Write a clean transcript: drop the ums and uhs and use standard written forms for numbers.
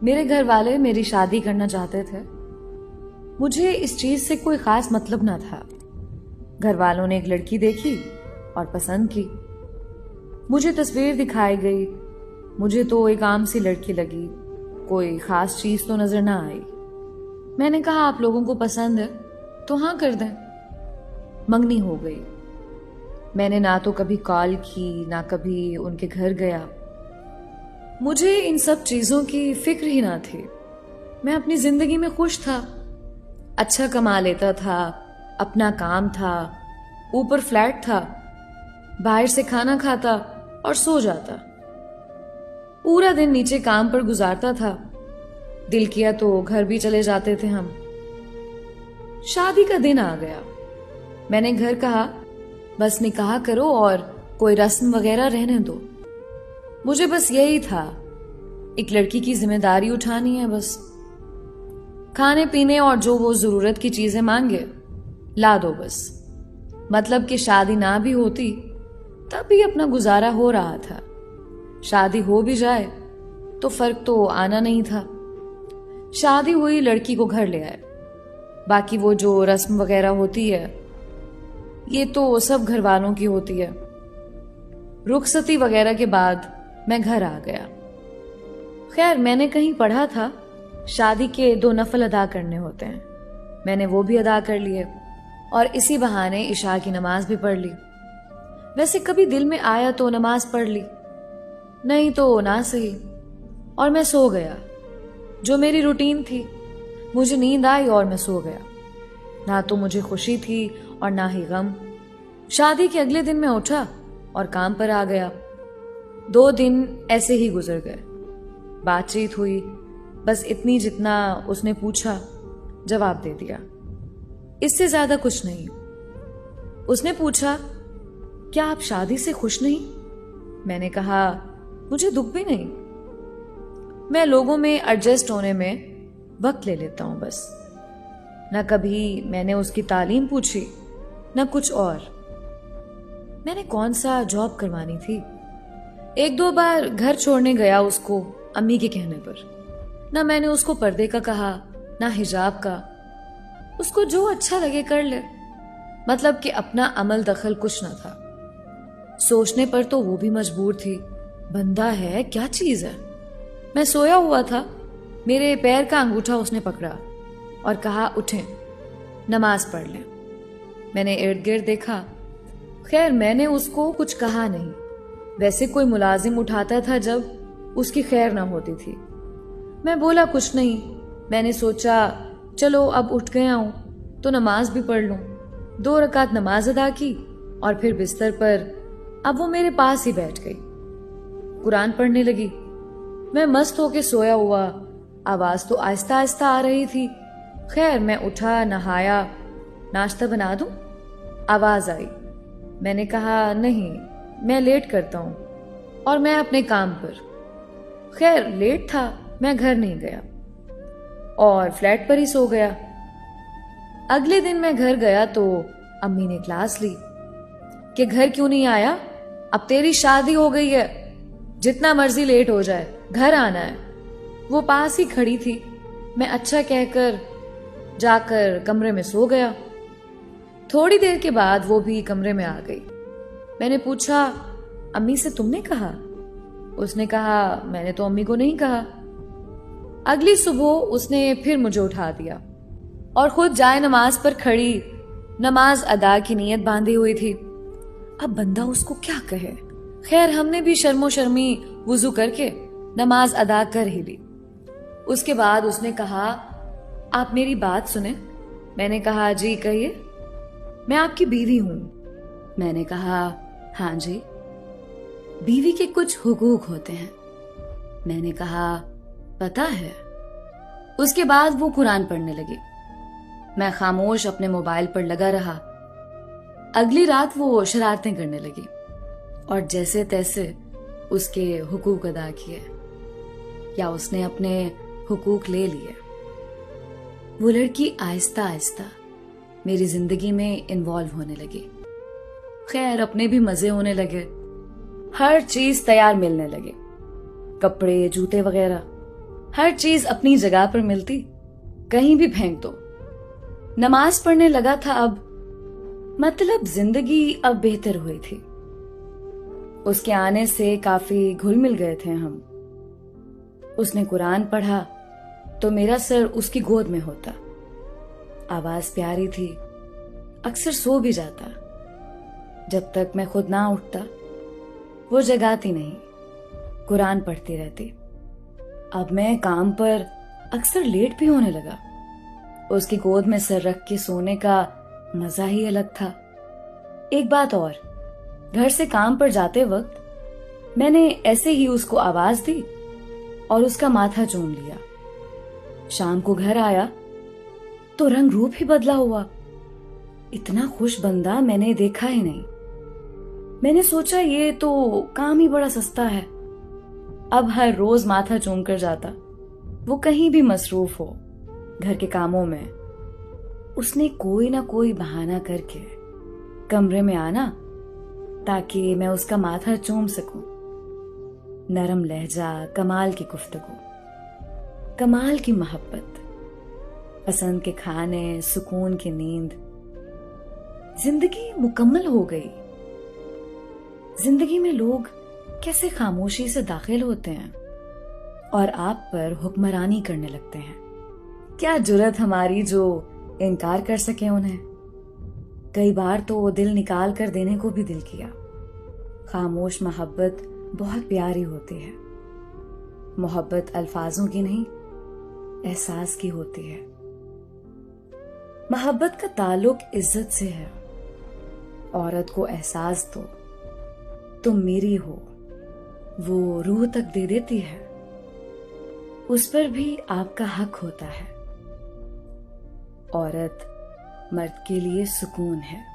मेरे घर वाले मेरी शादी करना चाहते थे। मुझे इस चीज से कोई खास मतलब ना था। घर वालों ने एक लड़की देखी और पसंद की। मुझे तस्वीर दिखाई गई। मुझे तो एक आम सी लड़की लगी, कोई खास चीज तो नजर ना आई। मैंने कहा आप लोगों को पसंद है तो हाँ कर दें। मंगनी हो गई। मैंने ना तो कभी कॉल की ना कभी उनके घर गया। मुझे इन सब चीजों की फिक्र ही ना थी। मैं अपनी जिंदगी में खुश था। अच्छा कमा लेता था, अपना काम था, ऊपर फ्लैट था, बाहर से खाना खाता और सो जाता। पूरा दिन नीचे काम पर गुजारता था। दिल किया तो घर भी चले जाते थे हम। शादी का दिन आ गया। मैंने घर कहा बस निकाह करो और कोई रस्म वगैरह रहने दो। मुझे बस यही था, एक लड़की की जिम्मेदारी उठानी है बस। खाने पीने और जो वो जरूरत की चीजें मांगे ला दो बस। मतलब कि शादी ना भी होती तब भी अपना गुजारा हो रहा था। शादी हो भी जाए तो फर्क तो आना नहीं था। शादी हुई, लड़की को घर ले आए। बाकी वो जो रस्म वगैरह होती है ये तो सब घर वालों की होती है। रुखसती वगैरह के बाद मैं घर आ गया। खैर मैंने कहीं पढ़ा था शादी के 2 नफल अदा करने होते हैं। मैंने वो भी अदा कर लिए और इसी बहाने इशा की नमाज भी पढ़ ली। वैसे कभी दिल में आया तो नमाज पढ़ ली, नहीं तो ना सही। और मैं सो गया, जो मेरी रूटीन थी। मुझे नींद आई और मैं सो गया। ना तो मुझे खुशी थी और ना ही गम। शादी के अगले दिन मैं उठा और काम पर आ गया। 2 दिन ऐसे ही गुजर गए। बातचीत हुई, बस इतनी जितना उसने पूछा जवाब दे दिया, इससे ज्यादा कुछ नहीं। उसने पूछा क्या आप शादी से खुश नहीं? मैंने कहा मुझे दुख भी नहीं। मैं लोगों में एडजस्ट होने में वक्त ले लेता हूं बस। न कभी मैंने उसकी तालीम पूछी न कुछ और। मैंने कौन सा जॉब करवानी थी। 1-2 बार घर छोड़ने गया उसको अम्मी के कहने पर। ना मैंने उसको पर्दे का कहा ना हिजाब का। उसको जो अच्छा लगे कर ले, मतलब कि अपना अमल दखल कुछ ना था। सोचने पर तो वो भी मजबूर थी। बंदा है क्या चीज है। मैं सोया हुआ था, मेरे पैर का अंगूठा उसने पकड़ा और कहा उठें, नमाज पढ़ लें। मैंने इर्द गिर्द देखा। खैर मैंने उसको कुछ कहा नहीं। वैसे कोई मुलाजिम उठाता था जब उसकी खैर ना होती थी। मैं बोला कुछ नहीं। मैंने सोचा चलो अब उठ गया हूं तो नमाज भी पढ़ लूं। 2 रकात नमाज अदा की और फिर बिस्तर पर अब वो मेरे पास ही बैठ गई, कुरान पढ़ने लगी। मैं मस्त होके सोया हुआ, आवाज तो आहिस्ता आहिस्ता आ रही थी। खैर मैं उठा, नहाया, नाश्ता बना दूं? आवाज आई। मैंने कहा नहीं, मैं लेट करता हूं और मैं अपने काम पर। खैर लेट था, मैं घर नहीं गया और फ्लैट पर ही सो गया। अगले दिन मैं घर गया तो अम्मी ने क्लास ली कि घर क्यों नहीं आया, अब तेरी शादी हो गई है, जितना मर्जी लेट हो जाए घर आना है। वो पास ही खड़ी थी। मैं अच्छा कहकर जाकर कमरे में सो गया। थोड़ी देर के बाद वो भी कमरे में आ गई। मैंने पूछा अम्मी से तुमने कहा? उसने कहा मैंने तो अम्मी को नहीं कहा। अगली सुबह उसने फिर मुझे उठा दिया और खुद जाए नमाज पर खड़ी नमाज अदा की नीयत बांधी हुई थी। अब बंदा उसको क्या कहे। खैर हमने भी शर्मो शर्मी वुजू करके नमाज अदा कर ही ली। उसके बाद उसने कहा आप मेरी बात सुने। मैंने कहा जी कहिए। मैं आपकी बीवी हूं। मैंने कहा हाँ जी। बीवी के कुछ हुकूक होते हैं। मैंने कहा पता है। उसके बाद वो कुरान पढ़ने लगी। मैं खामोश अपने मोबाइल पर लगा रहा। अगली रात वो शरारतें करने लगी और जैसे तैसे उसके हुकूक अदा किए या उसने अपने हुकूक ले लिए। वो लड़की आहिस्ता आहिस्ता मेरी जिंदगी में इन्वॉल्व होने लगी। खैर अपने भी मजे होने लगे। हर चीज तैयार मिलने लगे, कपड़े जूते वगैरह हर चीज अपनी जगह पर मिलती, कहीं भी फेंक दो। नमाज पढ़ने लगा था अब, मतलब जिंदगी अब बेहतर हुई थी। उसके आने से काफी घुल मिल गए थे हम। उसने कुरान पढ़ा तो मेरा सर उसकी गोद में होता। आवाज प्यारी थी, अक्सर सो भी जाता। जब तक मैं खुद ना उठता वो जगाती नहीं, कुरान पढ़ती रहती। अब मैं काम पर अक्सर लेट भी होने लगा। उसकी गोद में सर रख के सोने का मजा ही अलग था। एक बात और, घर से काम पर जाते वक्त मैंने ऐसे ही उसको आवाज दी और उसका माथा चूम लिया। शाम को घर आया तो रंग रूप ही बदला हुआ। इतना खुश बंदा मैंने देखा ही नहीं। मैंने सोचा ये तो काम ही बड़ा सस्ता है। अब हर रोज माथा चूम कर जाता। वो कहीं भी मसरूफ हो, घर के कामों में, उसने कोई ना कोई बहाना करके कमरे में आना ताकि मैं उसका माथा चूम सकूं। नरम लहजा, कमाल की गुफ्तगू, कमाल की मोहब्बत, पसंद के खाने, सुकून की नींद। जिंदगी मुकम्मल हो गई। जिंदगी में लोग कैसे खामोशी से दाखिल होते हैं और आप पर हुक्मरानी करने लगते हैं। क्या जुर्रत हमारी जो इनकार कर सके उन्हें। कई बार तो दिल निकाल कर देने को भी दिल किया। खामोश मोहब्बत बहुत प्यारी होती है। मोहब्बत अल्फाजों की नहीं, एहसास की होती है। मोहब्बत का ताल्लुक इज्जत से है। औरत को एहसास दो, तुम मेरी हो, वो रूह तक दे देती है। उस पर भी आपका हक होता है। औरत मर्द के लिए सुकून है।